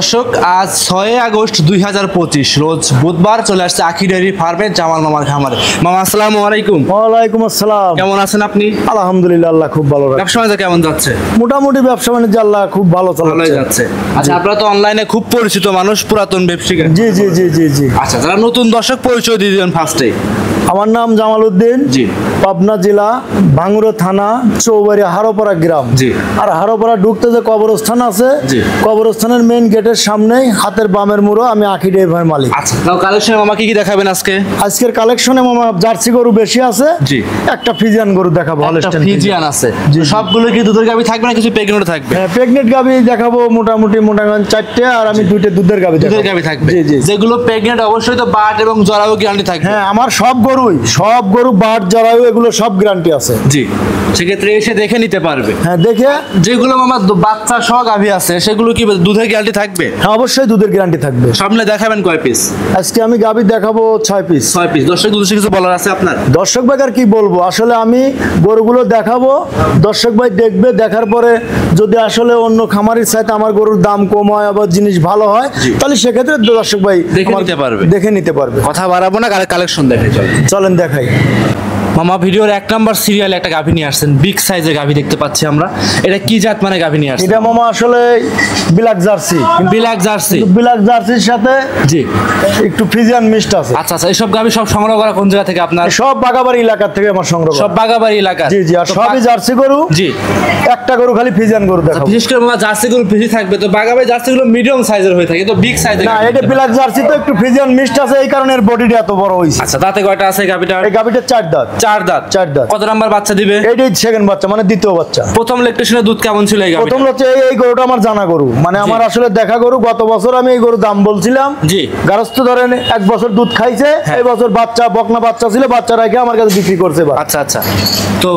দর্শক আজ 6 আগস্ট 2025 রোজ বুধবার চলে আসছে আখি ডেইরি ফার্মে জামাল মামার খামারে। মামা আসসালামু আলাইকুম। ওয়ালাইকুম আসসালাম। কেমন আছেন আপনি? আলহামদুলিল্লাহ, আল্লাহ খুব ভালো রাখে। ব্যবসা বাণিজ্য কেমন যাচ্ছে? মোটামুটি ব্যবসা বাণিজ্য আল্লাহ খুব ভালো যাচ্ছে। আচ্ছা, আপনারা তো অনলাইনে খুব পরিচিত মানুষ, পুরাতন ব্যবসায়ী। জি জি জি জি জি। আচ্ছা, যারা নতুন দর্শক পরিচয় দিয়ে দিবেন ফার্স্টে। আমার নাম জামাল উদ্দিন, জি। পাবনা জেলা ভাঙ্গুরা থানা চৌবাড়ি হারোপাড়া গ্রাম। জি। আর হারোপাড়া ঢুকতে যে কবরস্থান আছে, জি। কবরস্থানের মেইন গেটের সামনেই হাতের বামের মুড়ো আমি আখি ডেইরি ফার্মের মালিক। আচ্ছা, তাও কালেকশন মামা কি দেখাবেন আজকে? আজকের কালেকশনে মামা জার্সি গরু বেশি আছে। জি। একটা ফিজিয়ান গরু দেখাবো। ফিজিয়ান আছে। সবগুলো কি দুধের গাভী থাকবে না কিছু প্রেগনেন্ট থাকবে? হ্যাঁ, প্রেগনেন্ট গাভী দেখাবো মোটামুটি 4টে, আর আমি 2টে দুধের গাভী দেখাবো। দুধের গাভী থাকবে। জি জি। যেগুলো প্রেগনেন্ট অবশ্যই তো বাট এবং জরায়ু গ্যারান্টি থাকবে। হ্যাঁ, আমার সব গরু বাট জরায়ু এগুলো সব গ্যারান্টি আছে। জি, সেক্ষেত্রে এসে দেখে নিতে পারবে। হ্যাঁ, দেখে। যেগুলো মামা বাচ্চা সহ গাভী আছে সেগুলো কি দুধের গ্যারান্টি থাকবে? হ্যাঁ, অবশ্যই দুধের গ্যারান্টি থাকবে। সামনে দেখাবেন কয় পিস? আজকে আমি গাভী দেখাবো 6 পিস। 6 পিস। দর্শক উদ্দেশ্যে কিছু বলার আছে আপনার? দর্শক ভাই আর কি বলবো, আসলে আমি গরুগুলো দেখাবো, দর্শক ভাই দেখবে, দেখার পরে যদি আসলে অন্য খামারের চাইতে আমার গরুর দাম কম হয়, আবার জিনিস ভালো হয়, তাহলে সেক্ষেত্রে দর্শক ভাই দেখে নিতে পারবে। কথা বাড়াবো না, কালেকশন দেখাই। চলেন দেখাই। মামা ভিডিওর 1 নাম্বার সিরিয়ালে একটা গাভী নিয়ে আসছেন, বিগ সাইজের গাভী দেখতে পাচ্ছি আমরা। এটা কি জাত মানে গাভী নিয়ে আসছেন? এটা মামা আসলে black jersey. Black jersey. Black জার্সির সাথে জি একটু ফিজিয়ান মিক্সড আছে। আচ্ছা আচ্ছা, এইসব গাভী সব সংগ্রহ করা কোন জায়গা থেকে আপনার? সব বাগাবাড়ি এলাকা থেকে আমার সংগ্রহ। সব বাগাবাড়ি এলাকা? জি জি। আর সবই জার্সি গরু। জি। একটা গরু খালি ফিজিয়ান গরু দেখাবো। বিশেষ করে মামা জার্সি গরু বেশি থাকবে, তো বাগাবাড়ি জার্সি গুলো মিডিয়াম সাইজের হয়ে থাকে, তো বিগ সাইজের না, এটা ব্ল্যাক জার্সি তো একটু ফিজিয়ান মিক্সড আছে, এই কারণে এর বডিটা এত বড় হইছে। আচ্ছা, দাঁতে কয়টা আছে গাভীটা? এই গাভীটা 4 দাঁত। 4 দাঁত। 4 দাঁত। কত নাম্বার বাচ্চা দিবে? এইটাই সেকেন্ড বাচ্চা, মানে দ্বিতীয় বাচ্চা। প্রথম ল্যাকটেশনের দুধ কেমন ছিল এই গাভীটা? প্রথম হচ্ছে এই গরুটা আমার জানা গরু, মানে আমার আসলে দেখা গরু। গত বছর আমি এই গরুর দাম বলছিলাম। জি। গারস্থ ধরেন 1 বছর দুধ খাইছে, এই বছর বাচ্চা বকনা বাচ্চা ছিল, বাচ্চা রেখে আমার কাছে বিক্রি করছে। আচ্ছা আচ্ছা, তো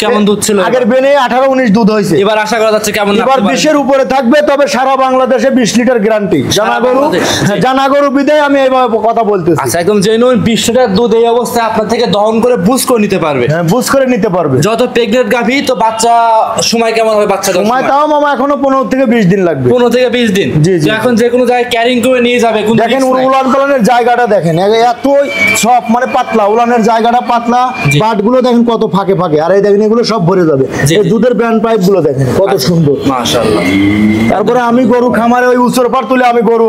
কেমন দুধ ছিল? আগের বেনে 18-19 দুধ হয়েছে। এবার আশা করা যাচ্ছে কেমন? এবার 20-এর উপরে থাকবে, তবে সারা বাংলাদেশে 20 লিটার গ্যারান্টি। জানা গরু বিদায় আমি এইভাবে কথা বলতেছি। আচ্ছা, একদম জেনুইন 20 লিটার দুধ এই অবস্থায় আপনার থেকে দহন করে বুঝ করে নিতে পারবে। হ্যাঁ, বুঝ করে নিতে পারবে। যত প্রেগনেন্ট গাভী, তো বাচ্চা সময় কেমন হবে? বাচ্চা সময় তাও মামা এখনো 15 থেকে 20 দিন লাগবে। 15 থেকে 20 দিন। জি জি। এখন যে কোনো জায়গায় ক্যারিং করে নিয়ে যাবে। দেখেন উলান পালানের জায়গাটা দেখেন, এত সব মানে পাতলা, উলানের জায়গাটা পাতলা, বাটগুলো দেখেন কত ফাঁকে ফাঁকে, আর এই দেখেন এগুলো সব ভরে যাবে। এই দুধের ব্যান্ড পাইপ গুলো দেখেন কত সুন্দর, মাশাআল্লাহ। তারপরে আমি গরু খামারে ওই উচ্চর পার তুলে আমি গরু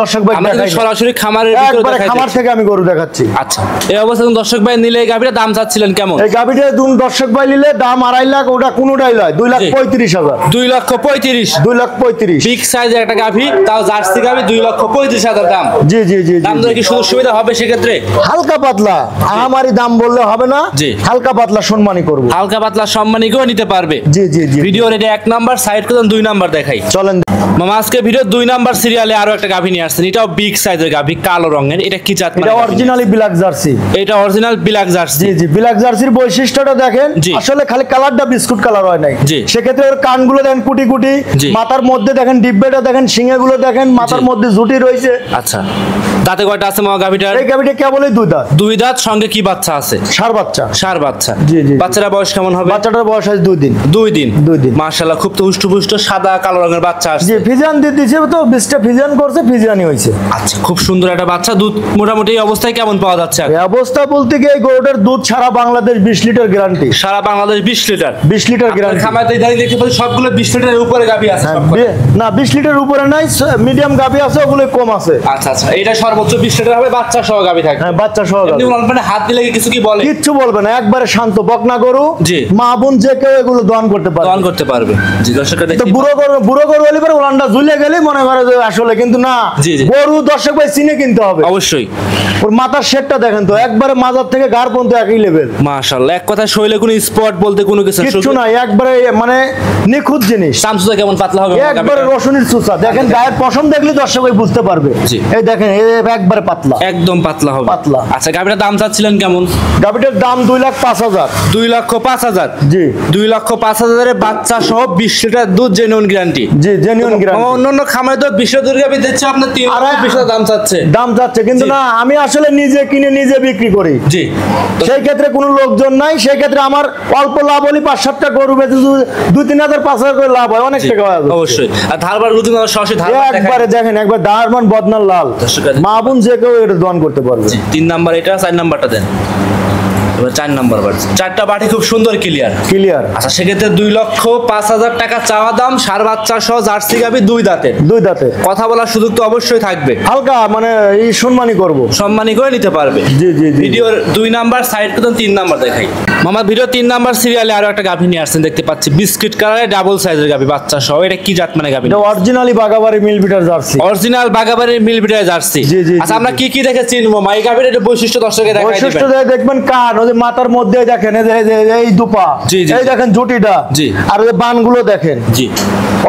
দর্শক ভাই দেখাই, সরাসরি খামারের ভিতরে দেখাই, খামার থেকে আমি গরু দেখাচ্ছি। আচ্ছা, এই অবস্থায় দর্শক ভাই নিলে এই গাভীর দাম চাচ্ছিলেন কেমন? এই গাভীটা দর্শক ভাই নিলে দাম 2.5 লাখ, ওটা কোনোটাই নয় 2,35,000। 2,35,000। 2,35,000 বিগ সাইজের একটা গাভী, তাও জার্সি গাভী, 2,35,000 দাম। জি জি জি। দাম ধরে কি সুযোগ সুবিধা হবে সেক্ষেত্রে? হালকা পাতলা, আমারই দাম বললে হবে না। জি। হালকা পাতলা সম্মানী করব। হালকা পাতলা সম্মানী করে নিতে পারবে। জি জি জি। ভিডিও রেডি 1 নাম্বার, সাইড করে 2 নাম্বার দেখাই। চলেন মামা আজকে ভিডিও 2 নাম্বার সিরিয়ালে আরো একটা গাভী নিয়ে আসছেন। এটাও বিগ সাইজের গাভী, কালো রঙের। এটা কি জাত? এটা অরিজিনালি ব্ল্যাক জার্সি। এটা অরিজিনাল ব্ল্যাক জার্সি। জি জি। ব্ল্যাক জার্সির বৈশিষ্ট্যটা দেখেন, আসলে খালি কালারটা বিস্কুট কালার হয় নাই। সেক্ষেত্রে ওর কানগুলো দেখেন কুটি কুটি, মাথার মধ্যে দেখেন ডিব্বেটা দেখেন, সিংহেগুলো দেখেন, মাথার মধ্যে ঝুটি রয়েছে। আচ্ছা, দাঁতে কয়টা আছে মামা গাভীটার? এই গাভীটা কেবলই 2 দাঁত। 2 দাঁত, সঙ্গে কি বাচ্চা আছে? ষাঁড় বাচ্চা। ষাঁড় বাচ্চা। জি জি। বাচ্চাটার বয়স কেমন হবে? বাচ্চাটার বয়স আছে 2 দিন। 2 দিন। 2 দিন। মাশাআল্লাহ, খুব তো হুষ্টপুষ্ট সাদা কালো রঙের বাচ্চা আসছে। জি, ফিজিয়ান দিতেছে তো 20টা ফিজিয়ান করছে, ফিজিয়ানই হইছে। আচ্ছা, খুব সুন্দর একটা বাচ্চা। দুধ মোটামুটি এই অবস্থায় কেমন পাওয়া যাচ্ছে? এই অবস্থা বলতে গিয়ে এই গরুটার দুধ সারা বাংলাদেশ 20 লিটার গ্যারান্টি। সারা বাংলাদেশ 20 লিটার। 20 litre guarantee. খামারে ইদানিং দেখতে পাচ্ছি সবগুলো 20 লিটারের উপরে গাভী আছে। না, 20 লিটার উপরে নাই, মিডিয়াম গাভী আছে, ওগুলো কম আছে। আচ্ছা আচ্ছা, এটা সর্বোচ্চ 20 লিটার হবে, বাচ্চা সহ গাভী থাকে। হ্যাঁ, বাচ্চা সহ গাভী। মানে হাত দিলে কিছু কি বলে? কিচ্ছু বলবে না, একবারে শান্ত বকনা গরু। জি। মা বোন যে কেউ এগুলো দহন করতে পারবে। দহন করতে পারবে। জি, দর্শকরা দেখি। তো বুড়ো গরু হলে পরে ওলানটা ঝুলে গেলে মনে করে যে আসলে, কিন্তু না, গরু দর্শক ভাই চিনে কিনতে হবে অবশ্যই। ওর মাথার শেডটা দেখেন তো, একবারে মাজার থেকে গার পর্যন্ত একই লেভেল। মাশাআল্লাহ, এক কথা শৈলে কোনো স্পট বলতে কোনো কিছু নাই, একবারে মানে নিখুঁত জিনিস। চামচুটা কেমন পাতলা হবে? একবারে রসুনের চুচা দেখেন, গায়ের পশম দেখলে দর্শক ভাই বুঝতে পারবে। এই দেখেন, এই একবারে পাতলা, একদম পাতলা হবে, পাতলা। আচ্ছা গাভিটার দাম চাচ্ছিলেন কেমন? গাভিটার দাম 2,05,000। 2,05,000, জি 2,05,000 বাচ্চা সহ 20 লিটার দুধ, জেনুইন গ্যারান্টি। জি জেনুইন গ্যারান্টি। অন্যান্য খামারে তো 20 লিটার গাভি দিচ্ছে আপনার 3,20,000 দাম চাচ্ছে, দাম যাচ্ছে, কিন্তু জি। না আমি আসলে নিজে কিনে নিজে বিক্রি করি। জি সেই ক্ষেত্রে কোনো লোকজন নাই, সেই ক্ষেত্রে আমার অল্প লাভ হলে 5-7টা গরু বেচে 2-3 হাজার 5,000 করে লাভ হয়, অনেক টাকা হয় অবশ্যই। আর ধারবার যদি সরাসরি ধারবার একবারে দেখেন, একবার দারমান বদনার লাল, মা বোন যে কেউ এটা দোয়ান করতে পারবে। 3 নাম্বার এটা, 4 নাম্বারটা দেন। এবার 4 নাম্বার বাড়ছে, 4টা বাটি খুব সুন্দর ক্লিয়ার। ক্লিয়ার। আচ্ছা সেক্ষেত্রে 2,05,000 টাকা চাওয়া দাম, সার বাচ্চা সহ জার্সি গাভি 2 দাঁতের। 2 দাঁতে কথা বলার সুযোগ তো অবশ্যই থাকবে, হালকা মানে এই সম্মানই করব, সম্মানী করে নিতে পারবে। জি জি জি। ভিডিওর 2 নাম্বার সাইড করতেন, 3 নাম্বার দেখাই। মামা ভিডিও 3 নাম্বার সিরিয়ালে আরো একটা গাভি নিয়ে আসছেন দেখতে পাচ্ছি, বিস্কিট কালারে ডাবল সাইজের গাভি, বাচ্চা সহ। এটা কি জাত মানে গাভি? এটা অরিজিনালি বাগাবাড়ি মিল বিটার জার্সি, অরিজিনাল বাগাবাড়ির মিল বিটার জার্সি। জি, জি, আচ্ছা জি, আমরা কি কি দেখে চিনবো মা এই গাভির? একটু বৈশিষ্ট্য দর্শকে দেখাই বৈশিষ্ট্য দিবেন। দেখবেন কান, ওই যে মাথার মধ্যে দেখেন এই যে এই দুপা, জি, জি, এই জি। দেখেন জুটিটা, জি। আর ওই বানগুলো দেখেন, জি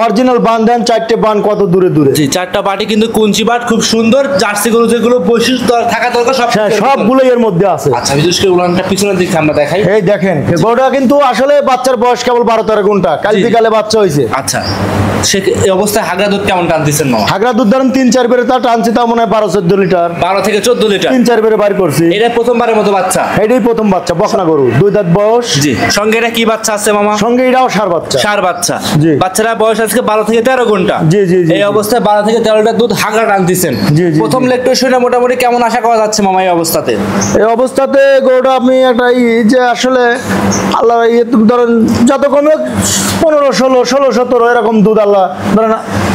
অরিজিনাল বান দেন, 4টে বান কত দূরে দূরে। জি, 4টা বাটি কিন্তু কুঞ্চি বাট, খুব সুন্দর। জার্সি গরু যেগুলো বৈশিষ্ট্য থাকা দরকার সব হ্যাঁ সবগুলো এর মধ্যে আছে। আচ্ছা বিশেষ করে উলানটা পিছনের দিকে আমরা দেখাই। এই দেখেন গরুটা কিন্তু আসলে বাচ্চার বয়স কেবল 12-13 ঘন্টা, কাল জি, জি। বিকালে বাচ্চা হয়েছে। আচ্ছা সে এই অবস্থায় হাগরা দুধ কেমন টান দিচ্ছেন মামা? হাগরা দুধ ধরেন 3-4 বেড়ে তা টানছি, তা মনে হয় 12-14 লিটার, 12 থেকে 14 লিটার। 3-4 বেড়ে বাইর করছি। এটা প্রথমবারের মতো বাচ্চা? এটাই প্রথম বাচ্চা, বকনা গরু, 2 দাঁত বয়স। জি। সঙ্গে এটা কি বাচ্চা আছে মামা? সঙ্গে এটাও সার বাচ্চা। সার বাচ্চা। জি। বাচ্চারা বয়স আজকে 12 থেকে 13 ঘন্টা। জি, জি, জি, এই জি। অবস্থায় 12 থেকে 13 লিটার দুধ হাগরা টান দিচ্ছেন। জি, জি, প্রথম জি। লেকটেশনে মোটামুটি কেমন আশা করা যাচ্ছে মামা এই অবস্থাতে? এই অবস্থাতে গরুটা আপনি একটা যে আসলে আল্লাহ ধরেন যত কমে 15-16-17 এরকম দুধ আল্লাহ ধরেন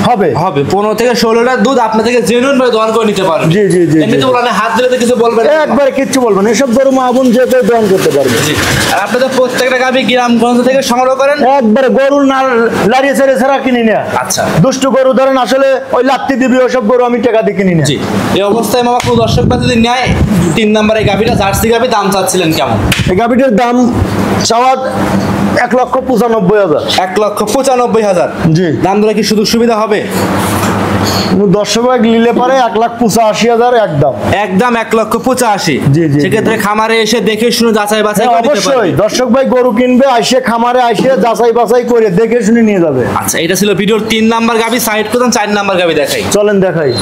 হবে। হবে 15 থেকে 16 লিটার দুধ আপনি থেকে জেনুইন ভাবে দহন করে নিতে পারবেন। জি, জি, জি, এমনিতে জি। উলানে হাত দিলে তো কিছু বলবেন না? একবারে কিচ্ছু বলবেন, এসব গরু মা বোন যে কেউ দহন করতে পারবে। জি। আর আপনাদের প্রত্যেকটা গাভি গ্রামগঞ্জ থেকে সংগ্রহ করেন? একবারে গরু না লাড়িয়ে ছেড়ে ছাড়া কিনি না। আচ্ছা। দুষ্ট গরু ধরেন আসলে ওই লাত্তি দিবি, ওসব গরু আমি টাকা দিয়ে কিনি না। জি। এই অবস্থায় মামা কোনো দর্শক বা যদি নেয় 3 নম্বরে গাভিটা জার্সি গাভি, দাম চাচ্ছিলেন কেমন? এই গাভিটার দাম চাওয়া 1,95,000। 1,95,000। জি। দাম দরে কি সুযোগ সুবিধা হবে? দর্শক নিলে পারে 1,85,000 একদম। একদম 1,85,000। জি, জি, সেক্ষেত্রে খামারে এসে দেখে শুনে যাচাই বাছাই হ্যাঁ, করে নিতে অবশ্যই পারবে। দর্শক ভাই গরু কিনবে, আইসে খামারে আইসে যাচাই বাছাই করে দেখে শুনে নিয়ে যাবে। আচ্ছা এটা ছিল ভিডিওর 3 নাম্বার গাভি, সাইড করতাম 4 নাম্বার গাভি দেখাই। চলেন দেখাই।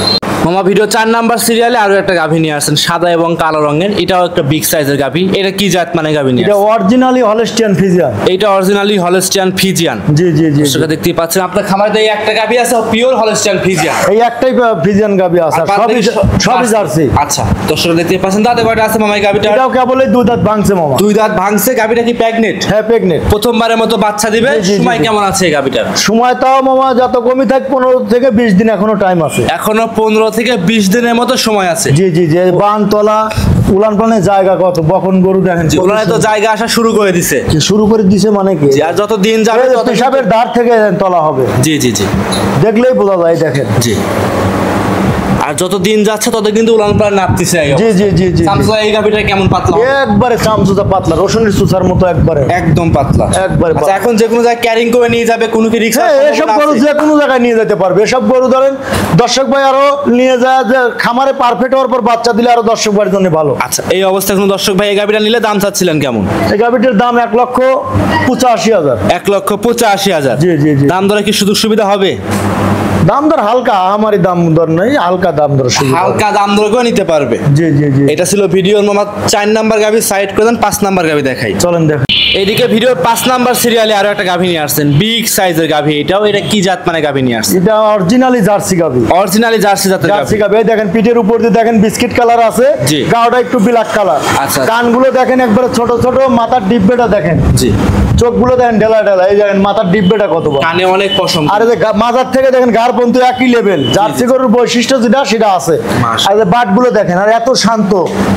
মামা ভিডিও 4 নাম্বার সিরিয়ালে আরো একটা গাভি নিয়ে আসছেন, সাদা এবং কালো রঙের। এটাও একটা বিগ সাইজের গাভি। এটা কি জাত মানে গাভি নিয়ে এটা আসছেন? Originally Holstein Friesian. এইটা অরিজিনালি হলস্টিয়ান ফিজিয়ান। জি জি জি জি। সেটা দেখতেই পাচ্ছেন আপনার খামারে তো এই একটা গাভি আছে পিওর হলস্টিয়ান ফিজিয়ান। এই একটাই ফ্রিজিয়ান গাবি আছে, আর বাদ সবই বাকি সবই জার্সি। আচ্ছা দর্শক দেখতে পাচ্ছেন দাঁতে কয়টা আছে মামা এই গাভিটা? এটাও কেবল 2 দাঁত ভাঙছে মামা। 2 দাঁত ভাঙছে। গাভিটা কি প্রেগনেন্ট? হ্যাঁ প্রেগনেন্ট। প্রথমবারের মতো বাচ্চা দিবে। জি, জি, সময় জি। কেমন আছে এই গাভিটার? সময় তাও মামা যত কমই থাক 15 থেকে 20 দিন এখনো টাইম আছে। এখনো 15 থেকে 20 দিনের মতো সময় আছে। জি জি জি। বান তলা উলান পালানের জায়গা কত, বকন গরু দেখেন কত ওনারা তো জায়গা আসা শুরু করে দিছে। সুন্দর। শুরু করে দিছে মানে কি, জি, আর যত দিন যাবে এই তত পেশাবের ধার থেকে তলা হবে, জি জি জি দেখলেই বোঝা যায়। দেখেন জি। আর যত দিন যাচ্ছে তত কিন্তু উলান পালান নাপতিছে। জি জি জি জি। সামসা এই গাভিটা কেমন পাতলা হবে? একবারে চামচুচা পাতলা, রসুনের চুচার মতো একবারে একদম পাতলা। একবারে আচ্ছা পাতলা। এখন যে কোনো জায়গায় ক্যারিং করে নিয়ে যাবে, কোনো কি রিকশা? হ্যাঁ, এসব গরু যে কোনো জায়গায় নিয়ে যেতে পারবে। এসব গরু ধরেন দর্শক ভাই আরো নিয়ে যায় যে খামারে পারফেক্ট হওয়ার পর বাচ্চা দিলে আরো দর্শক ভাইয়ের জন্য ভালো। আচ্ছা এই অবস্থায় কোনো দর্শক ভাই এই গাভিটা নিলে দাম চাচ্ছিলেন কেমন? এই গাভিটির দাম 1,85,000। 1,85,000। জি জি জি। দাম দরে কি সুযোগ সুবিধা হবে? দাম দর হালকা, আমারই দাম দর নেই, হালকা দাম দর শুধু। হালকা দাম দরে করে নিতে পারবে। জি জি জি। এটা ছিল ভিডিওর মামা 4 নাম্বার গাভি, সাইড করে দেন। 5 নাম্বার গাভি দেখাই। চলেন দেখ। এইদিকে ভিডিওর 5 নাম্বার সিরিয়ালে আরো একটা গাভি নিয়ে আসছেন, বিগ সাইজের গাভি। এটাও এটা কি জাত মানে গাভি নিয়ে আসছেন? এটা অরিজিনালি জার্সি গাভি। অরিজিনালি জার্সি জাতের জার্সি গাভি। গাভি। এই দেখেন পিঠের উপর দিয়ে দেখেন বিস্কিট কালার আছে, জি। গাওটা একটু ব্ল্যাক কালার। আচ্ছা। কানগুলো দেখেন একবারে ছোট ছোট, মাথার ডিব্বেটা দেখেন, জি। চোখগুলো দেখেন ঢেলা ঢেলা। এই দেখেন মাথার ডিব্বেটা কত বড়, কানে অনেক পশম। আর এই যে মাথার থেকে দেখেন গার পর্যন্ত একই লেভেল। জার্সি গরুর বৈশিষ্ট্য যেটা সেটা আছে। মাশাআল্লাহ। আর এই বাট গুলো দেখেন, আর এত শান্ত,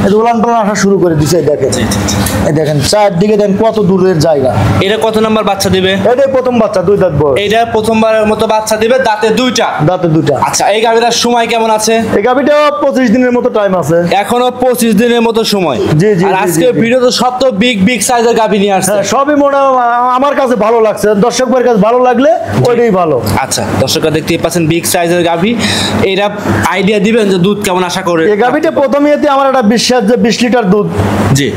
এই যে উলান পালান আসা শুরু করে দিছে। এই দেখেন, জি, জি, জি। এই দেখেন চারদিকে দেখেন কত দূরের জায়গা। এটা কত নাম্বার বাচ্চা দিবে? এটাই প্রথম বাচ্চা, 2 দাঁত বয়স। এইটা প্রথমবারের মতো বাচ্চা দিবে, দাঁতে 2টা। দাঁতে 2টা। আচ্ছা এই গাভিটার সময় কেমন আছে? এই গাভিটা 25 দিনের মতো টাইম আছে। এখনো 25 দিনের মতো সময়। জি, জি, আর জি, আজকে জি, জি। ভিডিও তো সব তো বিগ বিগ সাইজের গাভি নিয়ে আসছে। হ্যাঁ, সবই আমার কাছে ভালো লাগছে, দর্শক ভাইয়ের কাছে ভালো লাগলে ওইটাই ভালো। আচ্ছা, দর্শকরা দেখতেই পাচ্ছেন বিগ সাইজের গাভী। এরা আইডিয়া দিবেন যে দুধ কেমন আশা করে? এই গাভীটা প্রথমেতে আমার একটা বিশ্বাস যে 20 লিটার দুধ। জি,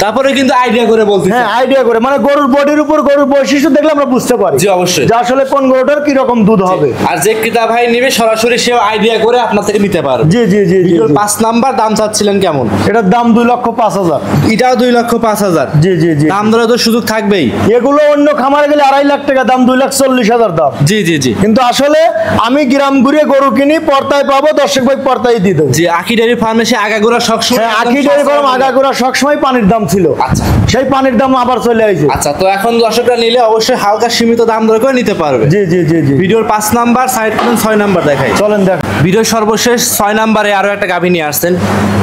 তারপরে কিন্তু আইডিয়া করে বলতে। হ্যাঁ, আইডিয়া করে, মানে গরুর বডির উপর গরুর বৈশিষ্ট্য দেখলে আমরা বুঝতে পারি। জি, অবশ্যই, যে আসলে কোন গরুটার কি রকম দুধ হবে। আর যে ক্রেতা ভাই নেবে সরাসরি সেও আইডিয়া করে আপনার থেকে নিতে পারবে। জি জি জি জি। 5 নাম্বার দাম চাচ্ছিলেন কেমন? এটার দাম 2,05,000। এটাও 2,05,000। জি জি জি। দাম ধরে তো সুযোগ থাকবেই। এগুলো অন্য খামারে গেলে 2.5 লাখ টাকা দাম, 2,40,000 দাম। জি জি জি। কিন্তু আসলে আমি গ্রাম ঘুরে গরু কিনি, পর্তায় পাবো, দর্শক ভাই পর্তায় দিয়ে দেবো। জি, আখি ডেয়ারি ফার্মেসে আগাগোড়া সবসময়। হ্যাঁ, আখি ডেয়ারি ফার্ম আগাগোড়া সবসময় পানির দাম ছিল। আচ্ছা, সেই পানির দাম আবার চলে আসছে। আচ্ছা, তো এখন দর্শকরা নিলে অবশ্যই হালকা সীমিত দাম দর করে নিতে পারবে। জি জি জি জি। ভিডিওর 5 নাম্বার সাইড করেন, 6 নাম্বার দেখাই। চলেন দেখ। ভিডিওর সর্বশেষ 6 নাম্বারে আরো একটা গাভী নিয়ে আসছেন,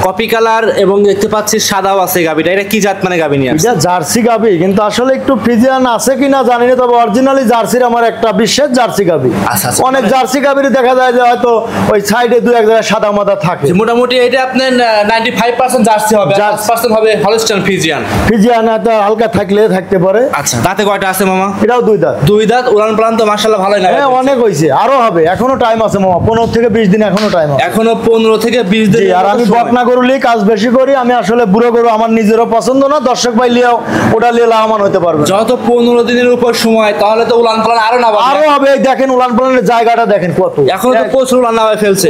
কপি কালার এবং দেখতে পাচ্ছি সাদাও আছে গাভীটা। এটা কি জাত মানে গাভী নিয়ে আসছেন? এটা জার্সি গাভী, কিন্তু আসলে একটু ফ্রিজিয়ান আছে কিনা জানি না, তবে অরিজিনালি জার্সির আমার একটা বিশেষ জার্সি গাভী। আচ্ছা, আচ্ছা। অনেক জার্সি গাভীর দেখা যায় যে হয়তো ওই সাইডে 2-1 জায়গায় সাদা মাদা থাকে। মোটামুটি এটা আপনার 95% জার্সি হবে, 5% হবে হলস্টাইন ফ্রিজিয়ান। ফ্রিজিয়ান এত হালকা থাকলে থাকতে পারে। আচ্ছা, দাঁতে কয়টা আছে মামা? এটাও 2 দাঁত। 2 দাঁত। উড়ান প্লান তো মাশাআল্লাহ ভালোই না? হ্যাঁ, অনেক হইছে, আরো হবে, এখনো টাইম আছে মামা, 15 থেকে 20 দিন এখনো টাইম আছে। এখনো 15 থেকে 20 দিন। আর আমি বকনা গরু লিয়ে কাজ বেশি করি, আমি আসলে বুড়ো গরু আমার নিজেরও পছন্দ না, দর্শক ভাই লিয়েও ওটা লিয়ে লাভবান হতে পারবে। যত 15 দিনের উপর সময়, তাহলে তো উলান পালান আরো না আরো হবে। এই দেখেন উলান পালানের জায়গাটা দেখেন কত, এখন তো প্রচুর উলান নামায় ফেলছে।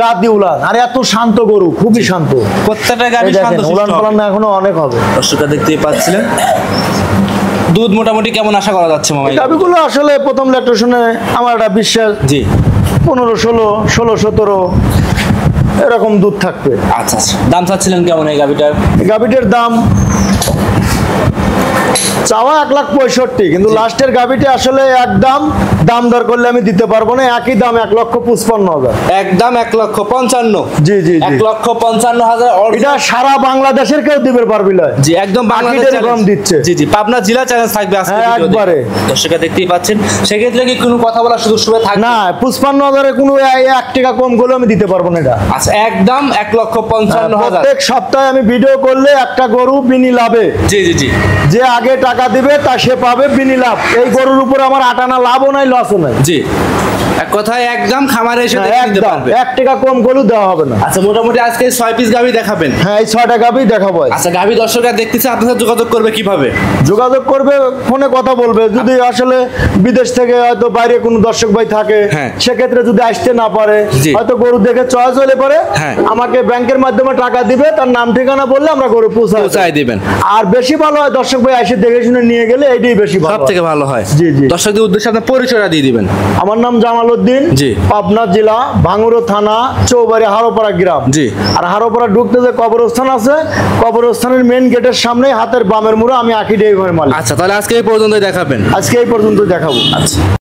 গা দিয়ে উলান, আর এত শান্ত গরু, খুবই শান্ত। প্রত্যেকটা গাভী শান্ত শিষ্ট উলান পালান এখনো অনেক হবে। দর্শকরা দেখতেই পাচ্ছিলেন। দুধ মোটামুটি কেমন আশা করা যাচ্ছে মামা? গাভীগুলো আসলে প্রথম ল্যাকটেশনে আমার একটা বিশ্বাস, জি, 15-16, 16-17 এরকম দুধ থাকবে। আচ্ছা আচ্ছা। দাম চাচ্ছিলেন কেমন এই গাভীটার? গাভীটার দাম চাওয়া 1,65,000, কিন্তু লাস্টের গাভীটা আসলে একদম দাম দর করলে আমি দিতে পারবো না, একই দাম 1,55,000। একদম 1,55,000। জি জি জি। 1,55,000। এটা সারা বাংলাদেশের কেউ দিতে পারবি না। জি, একদম বাংলাদেশ দাম দিচ্ছে। জি জি, পাবনা জেলা চ্যালেঞ্জ থাকবে আজকে ভিডিওতে। একবারে দর্শকরা দেখতেই পাচ্ছেন। সেক্ষেত্রে কি কোনো কথা বলার সুযোগ সুবিধা থাকবে না? 55,000 কোনো 1 টাকা কম করলে আমি দিতে পারবো না এটা। আচ্ছা, একদম 1,55,000। প্রত্যেক সপ্তাহে আমি ভিডিও করলে একটা গরু বিনি লাভে। জি জি জি। যে আগে টাকা দিবে তা সে পাবে বিনি লাভ। এই গরুর উপর আমার আটানা লাভও নাই, লসও নাই। জি, এক কথায় একদম খামারে এসে দেখে নিতে একদম পারবে। 1 টাকা কম গরু দেওয়া হবে না। আচ্ছা, মোটামুটি আজকে 6 পিস গাভী দেখাবেন? হ্যাঁ, এই 6 টাকাই দেখাবো। আচ্ছা, গাভী দর্শকরা দেখতেছে, আপনার সাথে যোগাযোগ করবে কিভাবে? যোগাযোগ করবে, ফোনে কথা বলবে। যদি আসলে বিদেশ থেকে হয়তো বাইরে কোনো দর্শক ভাই থাকে, হ্যাঁ, সেক্ষেত্রে যদি আসতে না পারে, জি, হয়তো গরু দেখে চয়েস হলে পরে হ্যাঁ, আমাকে ব্যাংকের মাধ্যমে টাকা দিবে, তার নাম ঠিকানা বললে আমরা গরু পৌঁছায় দিবেন। আর বেশি ভালো হয় দর্শক ভাই এসে দেখে শুনে নিয়ে গেলে এইটাই বেশি ভালো, সব থেকে ভালো হয়। জি জি। দর্শকদের উদ্দেশ্যে আপনার পরিচয়টা দিয়ে দিবেন। আমার নাম জামাল উদ্দিন, জি, পাবনা জেলা ভাঙ্গুড়া থানা চৌবাড়ি হারোপাড়া গ্রাম। জি। আর হারোপাড়া ঢুকতে যে কবরস্থান আছে, কবরস্থানের মেইন গেটের সামনে হাতের বামের মুড়া আমি আখি ডেয়ারি ফার্মের মালিক। আচ্ছা, তাহলে আজকে এই পর্যন্তই দেখাবেন। আজকে এই পর্যন্ত দেখাবো। আচ্ছা।